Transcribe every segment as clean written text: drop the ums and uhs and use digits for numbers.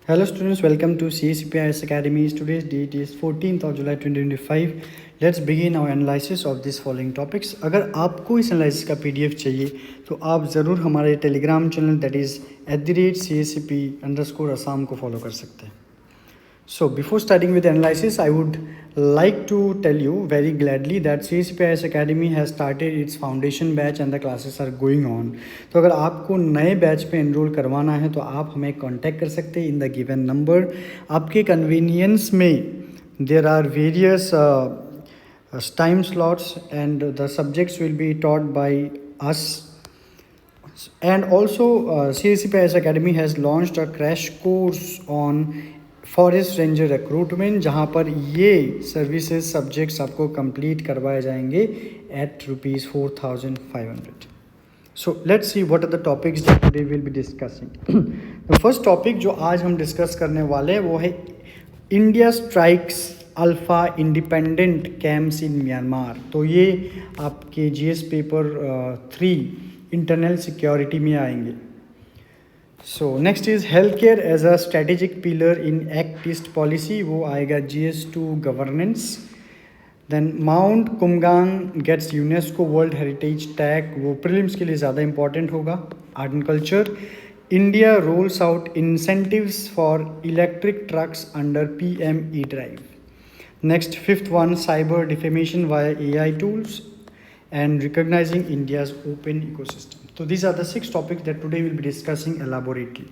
Hello students, welcome to CACPIS Academy. Today's date is 14th of July 2025. Let's begin our analysis of these following topics. अगर आपको इस analysis का PDF चाहिए तो आप ज़रूर हमारे Telegram channel that is @CACP_Assam को फॉलो कर सकते हैं. So before starting with the analysis, I would like to tell you very gladly that CACPIS Academy has started its foundation batch and the classes are going on. तो अगर आपको नए batch पे enrol करवाना है तो आप हमें कांटेक्ट कर सकते हैं इन द गिवन नंबर. आपके कन्वीनियंस में there are various time slots and the subjects will be taught by us. And also CACPIS Academy has launched a crash course on forest ranger recruitment, जहाँ पर ये services subjects आपको complete करवाए जाएंगे at ₹4,500. So let's see what are the topics that today will be discussing. The first topic जो आज हम discuss करने वाले हैं वो है India strikes alpha independent camps in Myanmar. तो ये आपके GS पेपर 3 इंटरनल सिक्योरिटी में आएंगे. So next is health care as a strategic pillar in act east policy, वो आएगा GS2 governance. Then Mount Kumgang gets UNESCO world heritage tag, वो prelims के लिए ज़्यादा इंपॉर्टेंट होगा. Art and culture, India rolls out incentives for electric trucks under PM E-Drive. Next fifth one, cyber defamation via AI tools and recognizing India's open ecosystem. So these are the 6 topics that today we'll be discussing elaborately.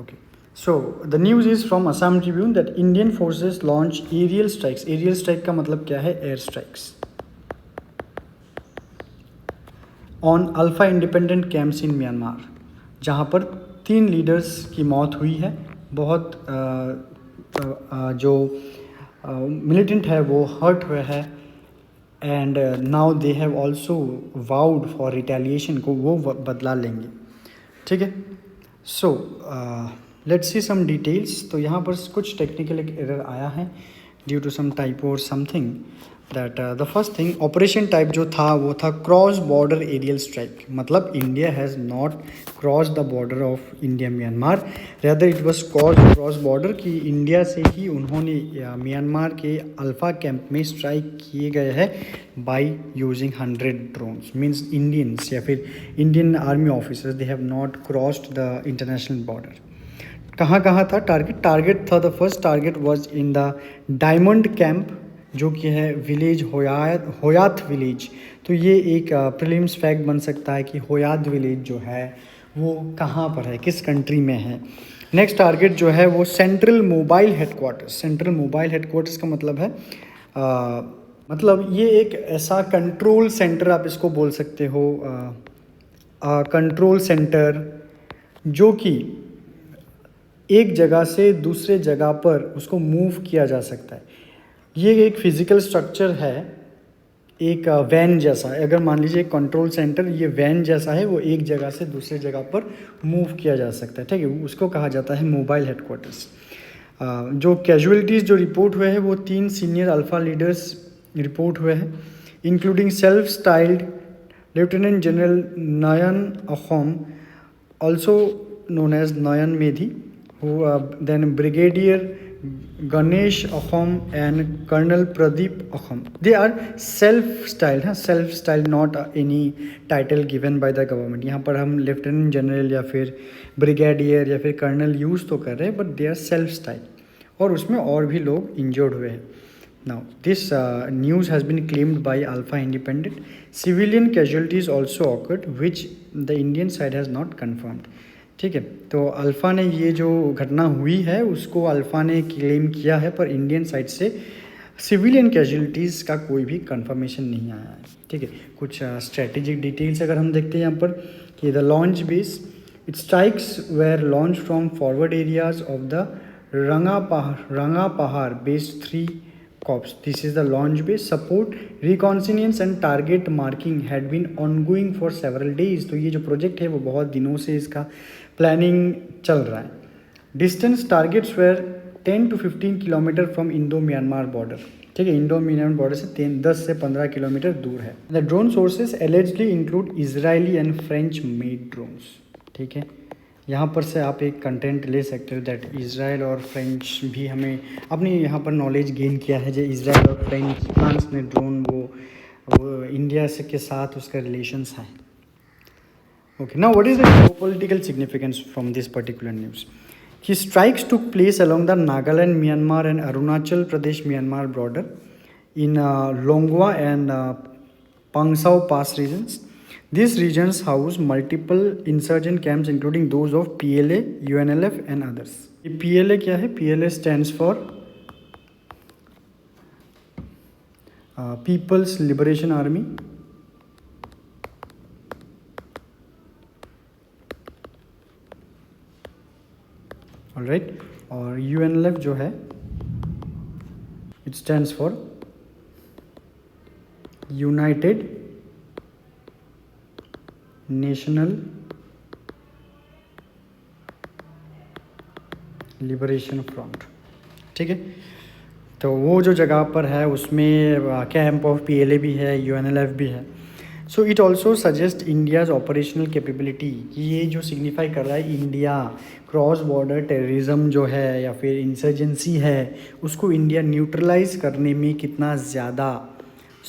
Okay. So the news is from Assam Tribune that Indian forces launch aerial strikes. Aerial strike का मतलब क्या है? Air strikes. On Alpha independent camps in Myanmar, जहाँ पर 3 leaders की मौत हुई है. बहुत जो मिलिटेंट है वो हर्ट हुए है. And now they have also vowed for retaliation, को वो बदला लेंगे. ठीक है. So let's see some details. तो यहाँ पर कुछ टेक्निकल एरर आया है ड्यू टू सम टाइपो और something. That the first thing, operation type जो था वो था क्रॉस बॉर्डर एरियल स्ट्राइक. मतलब India has not cross the border of India Myanmar, rather it was cross border कि India से ही उन्होंने म्यांमार के अल्फा कैंप में स्ट्राइक किए गए हैं by using 100 drones. Means Indians या फिर Indian army officers, they have not crossed the international border. कहाँ था टारगेट था, the first target was in the diamond camp जो कि है विलेज होयात विलेज. तो ये एक प्रीलिम्स फैक्ट बन सकता है कि होयात विलेज जो है वो कहाँ पर है, किस कंट्री में है. नेक्स्ट टारगेट जो है वो central mobile headquarters. Central mobile headquarters का मतलब है मतलब ये एक ऐसा कंट्रोल सेंटर आप इसको बोल सकते हो. कंट्रोल सेंटर जो कि एक जगह से दूसरे जगह पर उसको मूव किया जा सकता है. ये एक फिज़िकल स्ट्रक्चर है, एक वैन जैसा है. अगर मान लीजिए कंट्रोल सेंटर ये वैन जैसा है, वो एक जगह से दूसरे जगह पर मूव किया जा सकता है. ठीक है, उसको कहा जाता है मोबाइल हेडक्वार्टर्स. जो कैजुअलिटीज़ जो रिपोर्ट हुए हैं वो 3 सीनियर अल्फ़ा लीडर्स रिपोर्ट हुए हैं, including self styled lieutenant general Nayan Akhom, also known as Nayan Medhi, then Brigadier Ganesh Akhom and Colonel Pradeep Akhom. They are self-styled, not any title given by the government. यहाँ पर हम lieutenant general या फिर brigadier या फिर colonel use तो कर रहे हैं, बट दे आर सेल्फ-स्टाइल. और उसमें और भी लोग इंजर्ड हुए हैं. Now, this news has been claimed by Alpha Independent. Civilian casualties also occurred, which the Indian side has not confirmed. ठीक है. तो अल्फ़ा ने ये जो घटना हुई है उसको अल्फ़ा ने क्लेम किया है, पर इंडियन साइड से सिविलियन कैजुअलिटीज़ का कोई भी कंफर्मेशन नहीं आया है. ठीक है. कुछ स्ट्रेटेजिक डिटेल्स अगर हम देखते हैं यहाँ पर कि the launch base, it strikes were launch from forward areas of the Ranga Pahar based 3 corps. This is the launch base. Support, reconnaissance and target marking had been ongoing for several days. तो ये जो प्रोजेक्ट है वो बहुत दिनों से इसका planning चल रहा है. Distance targets were 10 to 15 kilometre from Indo Myanmar border. ठीक है, इंडो म्यांमार बॉर्डर से 10 से 15 किलोमीटर दूर है. The drone sources allegedly include Israeli and French made drones. ठीक है, यहाँ पर से आप एक कंटेंट ले सकते हो दैट इज़राइल और फ्रेंच भी हमें अपनी यहाँ पर नॉलेज गेन किया है जो इज़राइल और फ्रांस ने ड्रोन वो इंडिया से के साथ उसका रिलेशंस है. Okay, now what is the geopolitical significance from this particular news? His strikes took place along the Nagaland, Myanmar and Arunachal Pradesh, Myanmar border in Longwa and Pangsao Pass regions. These regions house multiple insurgent camps including those of PLA, UNLF and others. PLA क्या है? PLA stands for People's Liberation Army. Alright, और UNLF जो है it stands for United national liberation front. ठीक है, तो वो जो जगह पर है उसमें कैंप ऑफ PLA भी है, UNLF भी है. So it also suggest India's operational capability कि ये जो सिग्निफाई कर रहा है इंडिया क्रॉस बॉर्डर टेररिज्म जो है या फिर इंसर्जेंसी है उसको इंडिया न्यूट्रलाइज करने में कितना ज़्यादा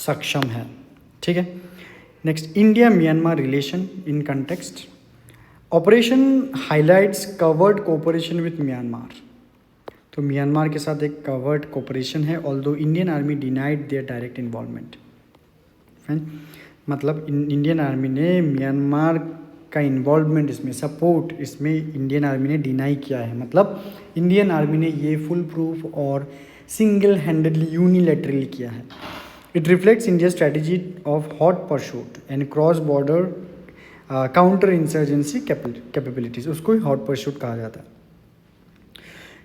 सक्षम है. ठीक है, next India Myanmar relation in context. Operation highlights covered cooperation with Myanmar. तो म्यांमार के साथ एक कवर्ड कोऑपरेशन है although Indian army denied their direct involvement. मतलब इंडियन आर्मी ने म्यांमार का इन्वॉल्वमेंट इसमें सपोर्ट इसमें इंडियन आर्मी ने डिनाई किया है. मतलब इंडियन आर्मी ने ये फुल प्रूफ और सिंगल हैंडेडली यूनिलैटरली किया है. It reflects India strategy of hot pursuit and cross border counter insurgency capabilities. उसको ही हॉट परशूट कहा जाता है.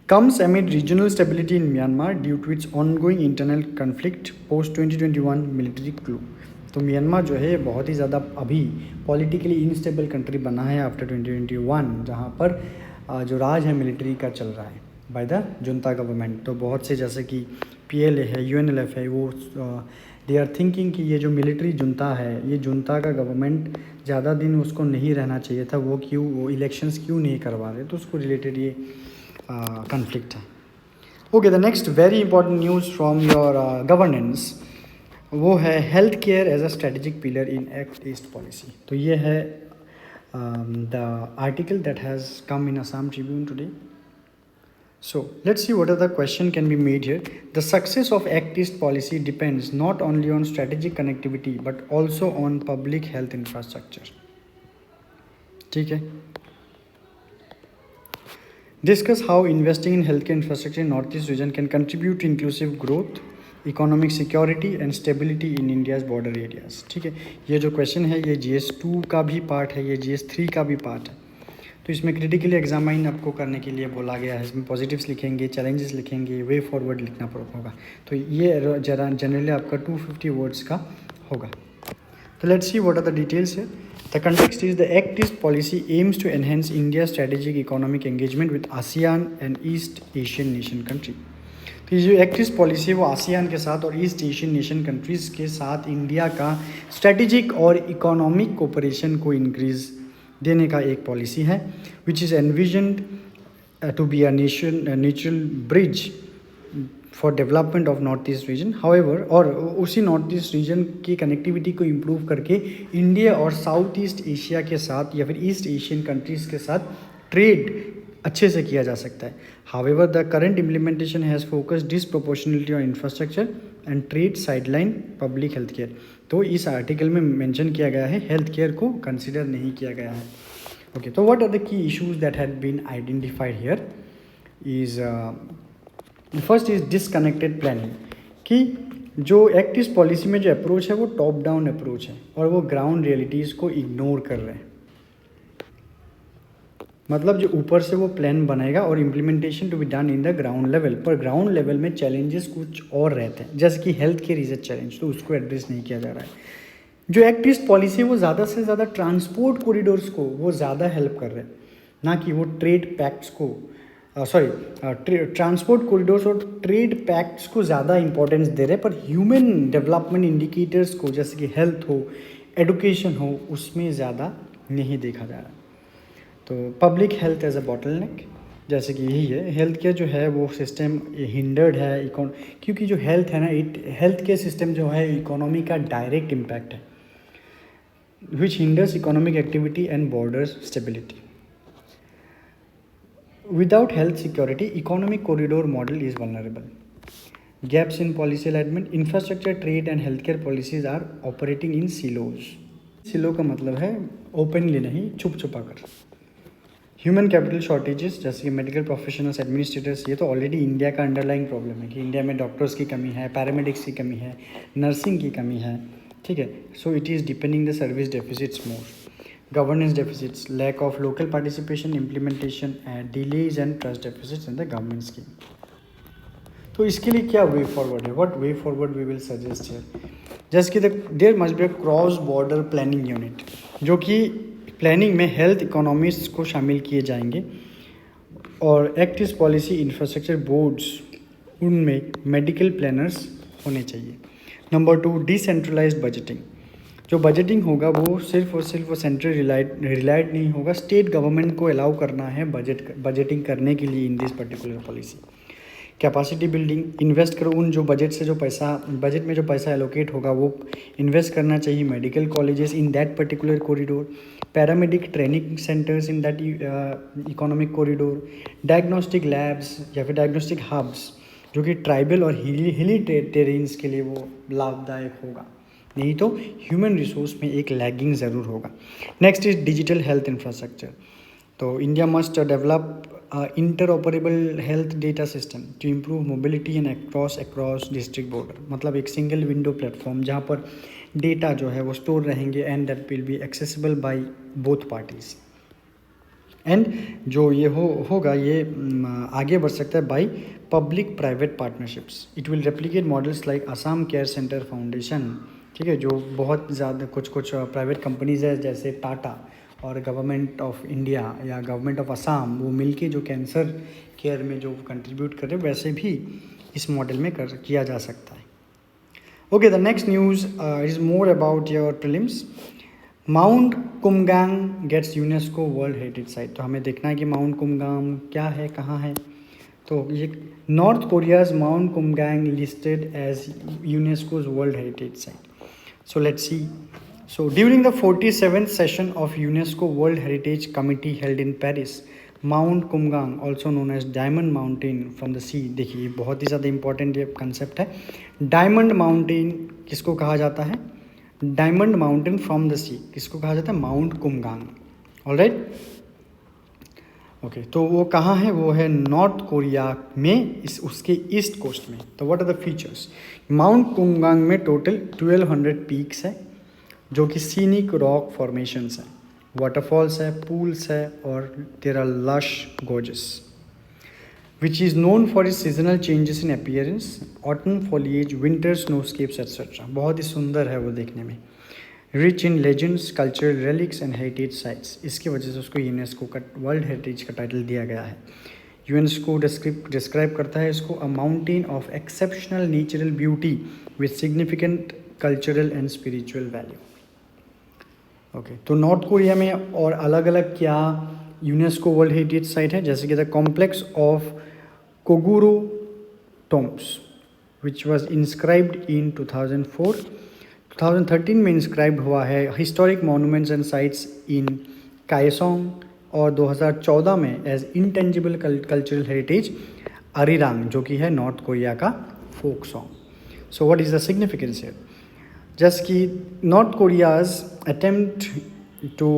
comes amid regional stability in Myanmar due to its ongoing internal conflict post 2021 military coup. तो Myanmar जो है बहुत ही ज़्यादा अभी पॉलिटिकली इनस्टेबल कंट्री बना है आफ्टर 2021 जहाँ पर जो राज है मिलिट्री का चल रहा है बाय द जुंता गवर्नमेंट. तो बहुत से जैसे कि PLA है, UNLF है, वो दे आर थिंकिंग कि ये जो मिलिट्री जुंता है ये जुंता का गवर्नमेंट ज़्यादा दिन उसको नहीं रहना चाहिए था. वो इलेक्शंस क्यों नहीं करवा रहे, तो उसको रिलेटेड ये कन्फ्लिक्ट है. Okay, the next very important news from your governance वो है health care as a strategic pillar in act east policy. तो ये है the article that has come in Assam Tribune today. So let's see what are the question can be made here. The success of act east policy depends not only on strategic connectivity but also on public health infrastructure. ठीक है, discuss how investing in healthcare infrastructure in Northeast region can contribute to inclusive growth, economic security and stability in India's border areas. ठीक है, ये जो question है ये GS2 का भी पार्ट है, ये GS3 का भी पार्ट है. तो इसमें क्रिटिकली एग्जामाइन आपको करने के लिए बोला गया है. इसमें पॉजिटिव्स लिखेंगे, चैलेंजेस लिखेंगे, वे फॉरवर्ड लिखना होगा. तो ये जरा जनरली आपका 250 वर्ड्स का होगा. तो let's see what are the details है. The context is the Act East policy aims to enhance India's strategic economic engagement with ASEAN and East Asian nation country. तो ये जो Act East policy है वो ASEAN के साथ और East Asian nation countries के साथ इंडिया का strategic और economic cooperation को increase देने का एक पॉलिसी है which is envisioned to be a natural bridge for development of north east region. However और उसी नॉर्थ ईस्ट रीजन की कनेक्टिविटी को इम्प्रूव करके इंडिया और साउथ ईस्ट एशिया के साथ या फिर ईस्ट एशियन कंट्रीज़ के साथ ट्रेड अच्छे से किया जा सकता है. However the current implementation has focus disproportionality on infrastructure and trade sideline public health care. तो इस आर्टिकल में मेंशन किया गया है हेल्थ केयर को कंसिडर नहीं किया गया है. ओके, तो what are the key issues that have been identified here is first is disconnected planning. कि जो एक्ट ईस्ट पॉलिसी में जो अप्रोच है वो टॉप डाउन अप्रोच है और वो ग्राउंड रियलिटीज़ को इग्नोर कर रहे हैं. मतलब जो ऊपर से वो प्लान बनेगा और implementation to be done in the ground level, पर ग्राउंड लेवल में चैलेंजेस कुछ और रहते हैं जैसे कि health care is a challenge, तो उसको एड्रेस नहीं किया जा रहा है. जो एक्ट ईस्ट पॉलिसी है वो ज़्यादा से ज़्यादा ट्रांसपोर्ट कॉरिडोर्स को वो ज़्यादा हेल्प कर रहे हैं, ना कि वो ट्रेड पैक्ट्स को ट्रांसपोर्ट कॉरिडोर्स और ट्रेड पैक्ट्स को ज़्यादा इंपॉर्टेंस दे रहे हैं, पर ह्यूमन डेवलपमेंट इंडिकेटर्स को जैसे कि हेल्थ हो, एडुकेशन हो, उसमें ज़्यादा नहीं देखा जा रहा. तो public health as a bottleneck, जैसे कि यही है, हेल्थ केयर जो है वो सिस्टम हिंडर्ड है क्योंकि जो हेल्थ है ना, हेल्थ केयर सिस्टम जो है इकोनॉमी का डायरेक्ट इम्पैक्ट है, which hinders economic activity and border stability. Without health security, economic corridor model is vulnerable. Gaps in policy alignment, infrastructure, trade and healthcare policies are operating in silos. सिलो का मतलब है openly नहीं, छुप छुपा कर. Human capital shortages, जैसे कि medical professionals, administrators, ये तो ऑलरेडी इंडिया का अंडरलाइंग प्रॉब्लम है कि इंडिया में डॉक्टर्स की कमी है, पैरामेडिक्स की कमी है, नर्सिंग की कमी है. ठीक है, so it is depending the service deficits more. Governance deficits, lack of local participation, implementation and delays and trust deficits in the government scheme. तो इसके लिए क्या वे फॉरवर्ड है? What way forward we will suggest है? Just कि there must be a cross border planning unit, जो कि planning में हेल्थ इकोनॉमिस्ट को शामिल किए जाएंगे, और एक्टिव पॉलिसी इंफ्रास्ट्रक्चर बोर्ड्स, उनमें मेडिकल प्लानर्स होने चाहिए. Number 2, decentralised budgeting. जो बजटिंग होगा वो सिर्फ और सिर्फ वो सेंट्रल रिलाइड नहीं होगा, स्टेट गवर्नमेंट को अलाउ करना है बजटिंग करने के लिए in this particular policy. Capacity building, invest करो उन जो बजट में जो पैसा एलोकेट होगा वो इन्वेस्ट करना चाहिए medical colleges in that particular corridor, paramedic training centres in that economic corridor, diagnostic labs या फिर डायग्नोस्टिक हब्स जो कि ट्राइबल और हिली टेरेन्स के लिए वो लाभदायक होगा. नहीं तो ह्यूमन रिसोर्स में एक लैगिंग ज़रूर होगा. Next is digital health infrastructure. तो India must develop interoperable health data system to improve mobility and across district border. मतलब एक सिंगल विंडो प्लेटफॉर्म जहाँ पर डेटा जो है वो स्टोर रहेंगे and that will be accessible by both parties. And जो ये होगा ये आगे बढ़ सकता है by public private partnerships. It will replicate models like Assam care centre foundation. ठीक है, जो बहुत ज़्यादा कुछ प्राइवेट कंपनीज़ है जैसे टाटा और गवर्नमेंट ऑफ इंडिया या गवर्नमेंट ऑफ असम, वो मिलके जो कैंसर केयर में जो कंट्रीब्यूट कर रहे हैं, वैसे भी इस मॉडल में किया जा सकता है. Okay, the next news is more about your prelims. Mount Kumgang gets UNESCO world heritage site. तो हमें देखना है कि माउंट कुमगांग क्या है, कहाँ है. तो ये North Korea's Mount Kumgang listed as UNESCO's world heritage site. So let's see. So during the 47th session of UNESCO World Heritage Committee held in Paris, Mount Kumgang, also known as Diamond Mountain from the sea, देखिए बहुत ही ज़्यादा important ये concept है. Diamond mountain किसको कहा जाता है? Diamond mountain from the sea किसको कहा जाता है? Mount Kumgang. Alright, okay. तो वो कहाँ है? वो है नॉर्थ कोरिया में, उसके ईस्ट कोस्ट में. तो what are the features? Mount Kumgang में टोटल 1200 पीक्स है जो कि सीनिक रॉक फॉर्मेशंस हैं, वाटरफॉल्स है, पूल्स है, और there are lush gorges which is known for is seasonal changes in appearance, autumn foliage, winter snowscapes etcetera. बहुत ही सुंदर है वो देखने में. Rich in legends, cultural relics and heritage sites. इसकी वजह से उसको यूनेस्को का वर्ल्ड हेरिटेज का टाइटल दिया गया है. यूनेस्को डिस्क्राइब करता है इसको अ mountain of exceptional natural beauty with significant cultural and spiritual value. Okay, तो नॉर्थ कोरिया में और अलग अलग क्या यूनेस्को वर्ल्ड हेरिटेज साइट है, जैसे कि the complex of Koguryo tombs which was inscribed in 2004. 2013 में इंस्क्राइब हुआ है historic monuments and sites in Kaesong, और 2014 में as intangible cultural heritage Arirang, जो कि है नॉर्थ कोरिया का folk song. So what is the significance here? Just कि North Korea's attempt to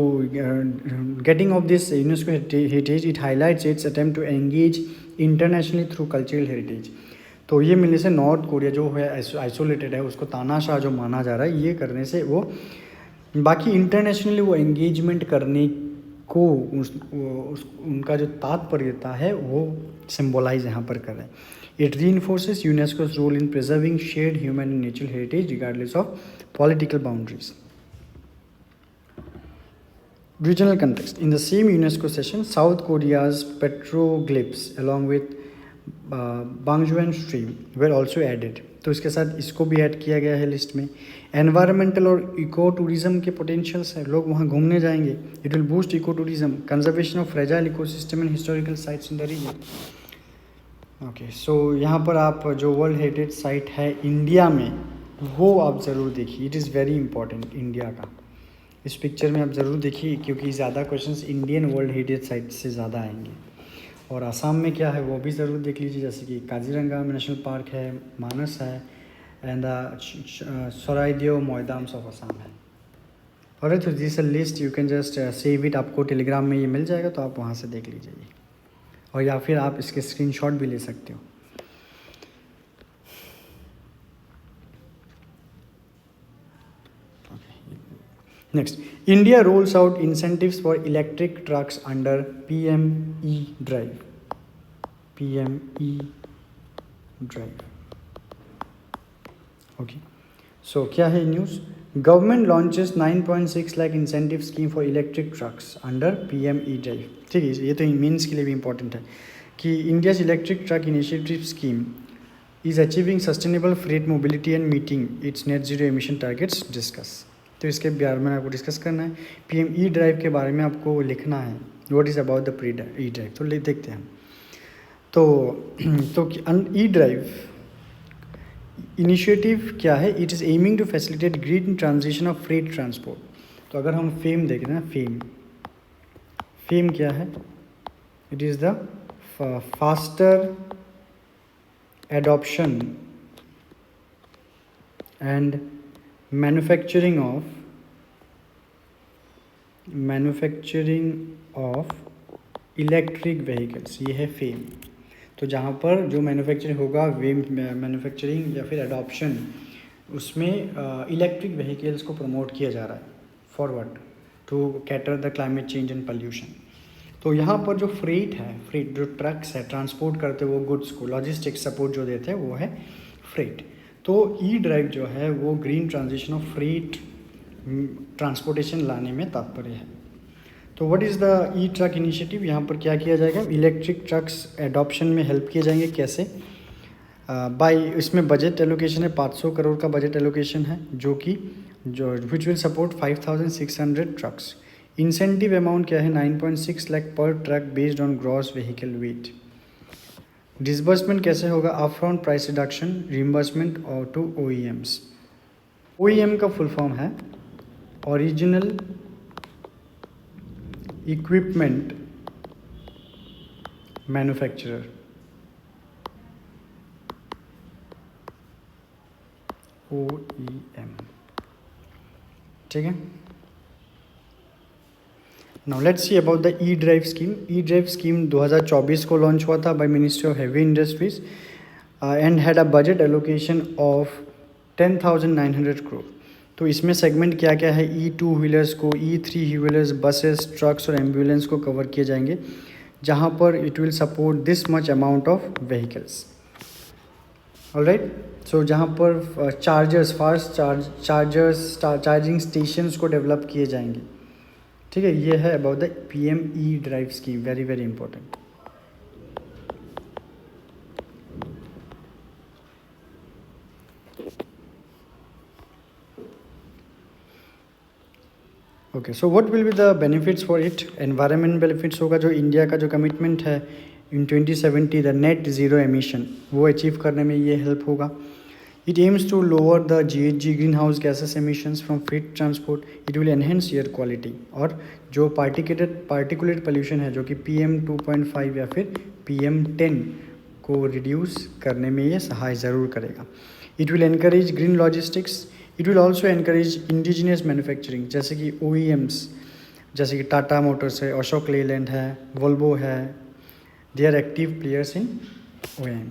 getting of this UNESCO heritage, it highlights its attempt to engage internationally through cultural heritage. तो ये मिलने से north Korea जो है isolated है, उसको तानाशाह जो माना जा रहा है, ये करने से वो बाकी इंटरनेशनली वो एंगेजमेंट करने को उनका जो तात्पर्यता है वो सिम्बोलाइज यहाँ पर कर रहे हैं. It reinforces UNESCO's role in preserving shared human and natural heritage regardless of political boundaries. Regional context. In the same UNESCO session, South Korea's petroglyphs along with Bangucheon stream were also added. तो इसके साथ इसको भी add किया गया है list में। Environmental और इको टूरिज्म के पोटेंशियल्स है, लोग वहाँ घूमने जाएंगे। It will boost ecotourism, conservation of fragile ecosystem and historical sites in the region. Okay, so यहाँ पर आप जो वर्ल्ड हेरिटेज साइट है इंडिया में वो आप ज़रूर देखिए, it is very important India का। इस पिक्चर में आप ज़रूर देखिए क्योंकि ज़्यादा questions Indian world heritage site से ज़्यादा आएंगे। और असम में क्या है वो भी ज़रूर देख लीजिए, जैसे कि काजीरंगा नेशनल पार्क है, मानस है, एंड सोराइदेव मोइदाम्स ऑफ असम है। और तो this list you can just save it, आपको टेलीग्राम में ये मिल जाएगा तो आप वहाँ से देख लीजिए, और या फिर आप इसके स्क्रीनशॉट भी ले सकते हो। Next, India rolls out incentives for electric trucks under PME Drive. PME Drive. Okay. So क्या है news? Government launches 9.6 lakh incentive scheme for electric trucks under PME Drive. ठीक है, ये तो मीन्स के लिए भी इम्पोर्टेंट है कि India's electric truck initiative scheme is achieving sustainable freight mobility and meeting its net zero emission targets discuss. तो इसके बारे में आपको डिस्कस करना है। PME ड्राइव के बारे में आपको लिखना है, what is about the pre E drive. तो देखते हैं हम। तो ई ड्राइव इनिशिएटिव क्या है? It is aiming to facilitate green transition of freight transport. तो अगर हम फेम देखें ना, फेम क्या है? It is the faster adoption and manufacturing of electric vehicles, ये है फेम। तो जहाँ पर जो मैन्युफैक्चरिंग होगा, वे मैन्युफैक्चरिंग या फिर एडॉप्शन, उसमें इलेक्ट्रिक व्हीकल्स को प्रमोट किया जा रहा है forward to cater the climate change and pollution. तो यहाँ पर जो फ्रेट जो ट्रक्स है ट्रांसपोर्ट करते वो गुड्स को, लॉजिस्टिक्स सपोर्ट जो देते हैं वो है फ्रेट। तो ई ड्राइव जो है वो green transition of freight transportation लाने में तात्पर्य है। तो what is the E truck initiative? यहाँ पर क्या किया जाएगा? इलेक्ट्रिक ट्रक्स एडॉप्शन में हेल्प किए जाएंगे। कैसे? इसमें बजट एलोकेशन है, 500 करोड़ का बजट एलोकेशन है, जो which will support 5600 trucks. Incentive amount क्या है? 9.6 लाख पर truck based on gross vehicle wait. Disbursement कैसे होगा? अपफ्रंट प्राइस रिडक्शन, रिम्बर्समेंट और टू OEMs। OEM का फुल फॉर्म है ओरिजिनल इक्विपमेंट मैन्युफैक्चरर। OEM, ठीक है। Now let's see about the E drive scheme. E drive scheme 2024 को launch हुआ था by ministry of heavy industries and had a budget allocation of 10,900 crore. तो इसमें segment क्या क्या है? E2 व्हीलर्स को, E3 व्हीलर्स, बसेस, ट्रक्स और एम्बुलेंस को कवर किए जाएंगे, जहां पर it will support this much amount of vehicles. Alright, so जहां पर chargers, fast chargers, charging stations को डेवलप किए जाएंगे। ठीक है, ये है about the PME drive scheme, very very important. Okay, so what will be the benefits for it? Environment benefits होगा, जो इंडिया का जो कमिटमेंट है in 2070 the net zero emission, वो अचीव करने में ये हेल्प होगा। It aims to lower the GHG greenhouse gases emissions from freight transport. It will enhance air quality, और जो पार्टिकुलेट पोल्यूशन है जो कि PM2.5 या फिर PM10 को रिड्यूस करने में ये सहाय ज़रूर करेगा। It will encourage green logistics. It will also encourage indigenous manufacturing, जैसे कि OEMs, जैसे कि टाटा मोटर्स है, अशोक लेलैंड है, वोल्वो है, they are active players in OEM।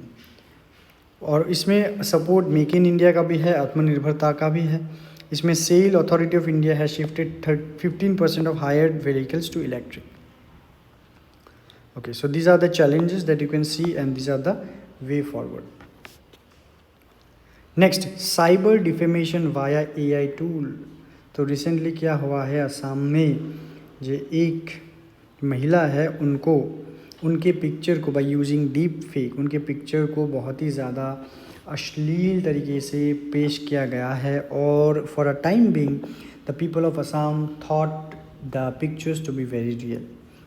और इसमें सपोर्ट मेक इन इंडिया का भी है, आत्मनिर्भरता का भी है। इसमें सेल अथॉरिटी ऑफ इंडिया है shifted 15% of hired vehicles to electric. Okay, so these are the challenges that you can see and these are the way forward. Next, cyber defamation via AI tool. तो recently क्या हुआ है, असम में जो एक महिला है उनको उनके पिक्चर को बाय यूजिंग डीप फेक उनके पिक्चर को बहुत ही ज़्यादा अश्लील तरीके से पेश किया गया है, और for a time being the people of Assam thought the pictures to be very real,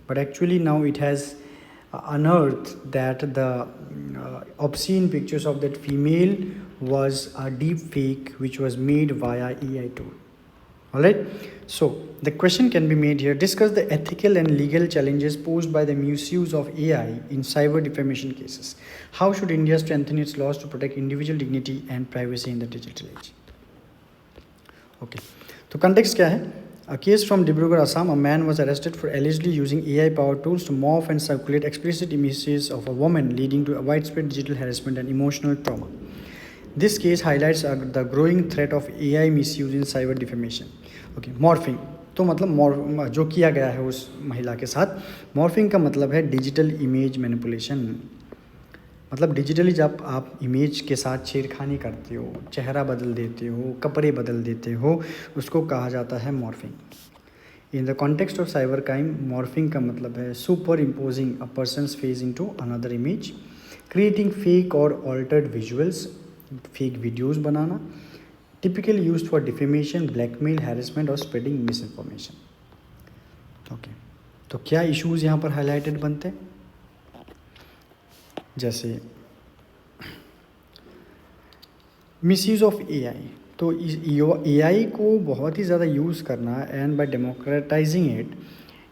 but actually now it has unearthed that the obscene pictures of that female was a deep fake which was made via AI tool. Alright, so the question can be made here: discuss the ethical and legal challenges posed by the misuse of AI in cyber defamation cases. How should India strengthen its laws to protect individual dignity and privacy in the digital age? Okay, तो context क्या है? A case from Dibrugarh, Assam: a man was arrested for allegedly using AI-powered tools to morph and circulate explicit images of a woman, leading to a widespread digital harassment and emotional trauma. This case highlights the growing threat of AI misuse in cyber defamation. Okay, morphing तो मतलब जो किया गया है उस महिला के साथ, मॉर्फिंग का मतलब है डिजिटल इमेज मैनिपुलेशन। मतलब डिजिटली जब आप इमेज के साथ छेड़खानी करते हो, चेहरा बदल देते हो, कपड़े बदल देते हो, उसको कहा जाता है morphing. In the context of cyber crime, morphing का मतलब है superimposing a person's face into another image, creating fake और ऑल्टर्ड विजुअल्स, फेक वीडियोस बनाना, typically used for defamation, blackmail, harassment और स्प्रेडिंग मिस इन्फॉर्मेशन। ओके, तो क्या issues यहाँ पर हाईलाइटेड बनते हैं? जैसे मिसयूज़ ऑफ एआई, तो एआई को बहुत ही ज़्यादा यूज़ करना एंड बाय डेमोक्रेटाइजिंग इट,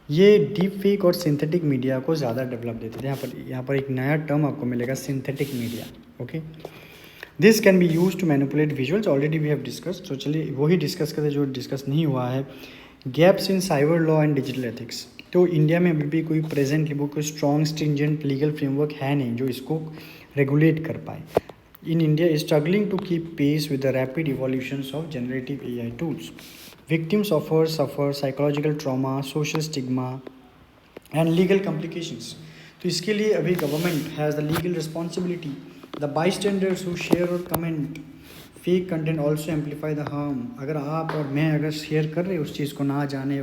ये डीप फेक और सिंथेटिक मीडिया को ज़्यादा डेवलप देते थे। यहाँ पर एक नया टर्म आपको मिलेगा, synthetic media. Okay, this can be use to manipulate visuals, already we have discuss. तो चलिए वही डिस्कस करते जो डिस्कस नहीं हुआ है। Gaps in cyber law and digital ethics, तो इंडिया में अभी भी कोई प्रेजेंटली वो कोई स्ट्रॉन्ग स्ट्रिंजेंट लीगल फ्रेमवर्क है नहीं जो इसको रेगुलेट कर पाए। In India is struggling to keep pace with the rapid evolutions of generative AI tools. Victims suffer psychological trauma, social stigma and legal complications. तो इसके लिए अभी government has the legal responsibility. The bystanders who share और comment fake content also amplify the harm. अगर आप और मैं अगर शेयर कर रहे उस चीज़ को ना जाने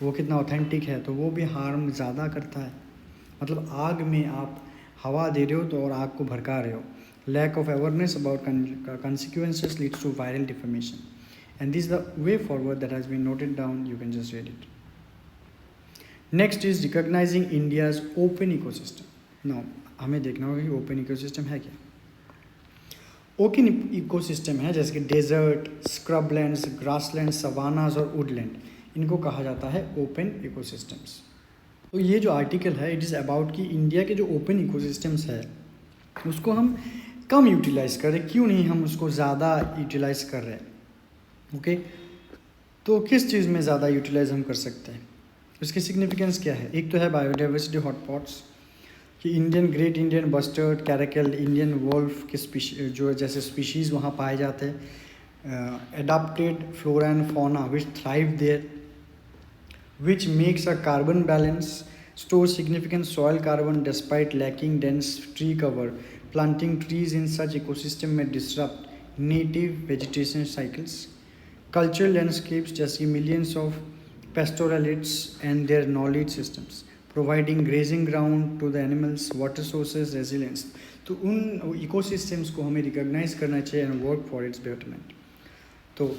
वो कितना ऑथेंटिक है, तो वो भी हार्म ज़्यादा करता है। मतलब आग में आप हवा दे रहे हो तो और आग को भड़का रहे हो। Lack of awareness about consequences leads to viral defamation, and this the way forward that has been noted down, you can just read it. Next is recognising India's open ecosystem. No, हमें देखना होगा कि open ecosystem है क्या। Open ecosystem है जैसे कि desert, स्क्रबलैंड्स, grassland, savannas और वुडलैंड, इनको कहा जाता है ओपन इकोसिस्टम्स। तो ये जो आर्टिकल है इट इज़ अबाउट कि इंडिया के जो ओपन इकोसिस्टम्स है उसको हम कम यूटिलाइज़ कर रहे, क्यों नहीं हम उसको ज़्यादा यूटिलाइज़ कर रहे हैं। ओके, तो किस चीज़ में ज़्यादा यूटिलाइज हम कर सकते हैं, उसकी सिग्निफिकेंस क्या है। एक तो है बायोडाइवर्सिटी हॉटस्पॉट्स, कि Indian great Indian bustard, caracal, Indian wolf के जो जैसे स्पीशीज़ वहाँ पाए जाते हैं। Adapted flora and fauna which thrive there, which makes a carbon balance, stores significant soil carbon despite lacking dense tree cover. Planting trees in such ecosystem may disrupt native vegetation cycles. Cultural landscapes just see millions of pastoralists and their knowledge systems, providing grazing ground to the animals, water sources, resilience. तो उन ecosystems को हमें recognise करना चाहिए and work for its betterment. तो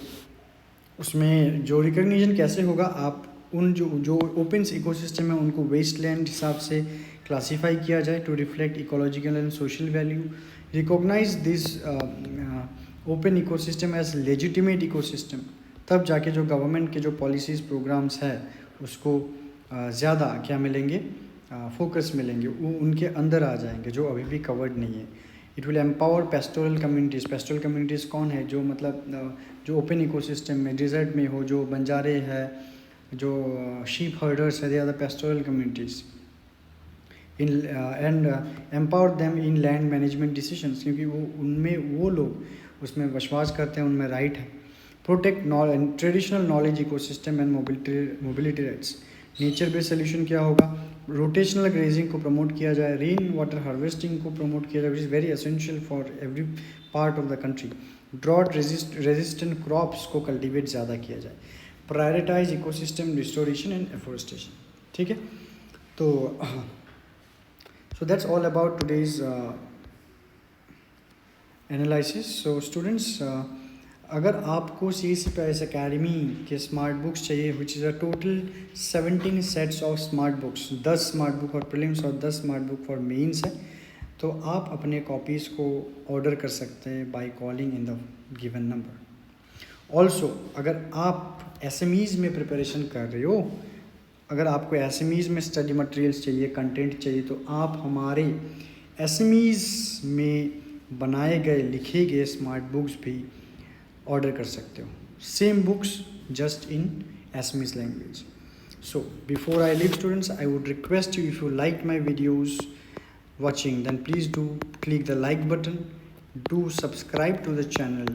उसमें जो recognition कैसे होगा, आप उन जो ओपन इकोसिस्टम है उनको वेस्टलैंड हिसाब से क्लासीफाई किया जाए to reflect ecological and social value. Recognise this open ecosystem as legitimate ecosystem, तब जाके जो गवर्नमेंट के जो पॉलिसीज़ प्रोग्राम्स है उसको ज़्यादा क्या मिलेंगे, फोकस मिलेंगे, वो उनके अंदर आ जाएंगे जो अभी भी कवर्ड नहीं है। It will empower pastoral communities. Pastoral communities कौन है, जो मतलब जो ओपन इकोसिस्टम में डिजर्ट में हो, जो बंजारे है, जो शीप हर्डर्स है, they are the pastoral communities in and empower them in land management decisions, क्योंकि वो उनमें वो लोग उसमें विश्वास करते हैं, उनमें राइट है। Protect traditional knowledge ecosystem and mobility rights. Nature based solution क्या होगा, रोटेशनल ग्रेजिंग को प्रमोट किया जाए, रेन वाटर हार्वेस्टिंग को प्रमोट किया जाए which is very essential for every part of the country. Drought resistant crops को कल्टिवेट ज़्यादा किया जाए। Prioritise ecosystem restoration and afforestation. ठीक है, तो So that's all about today's analysis. So students, अगर आपको C S C P I S academy के स्मार्ट बुक्स चाहिए, which is a total 17 sets of smart books, 10 smart book for prelims और 10 smart book for mains है, तो आप अपने copies को ऑर्डर कर सकते हैं by calling in the given number. Also अगर आप एसएमईज़ में प्रिपरेशन कर रहे हो, अगर आपको एसएमईज़ में स्टडी मटेरियल्स चाहिए, कंटेंट चाहिए, तो आप हमारे एसएमईज़ में बनाए गए लिखे गए स्मार्ट बुक्स भी ऑर्डर कर सकते हो. Same books just in SMEs language. So before I leave students, I would request you, if you like my videos watching, then please do click the like button, do subscribe to the channel,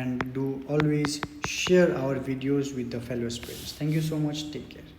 and do always share our videos with the fellow students. Thank you so much. Take care.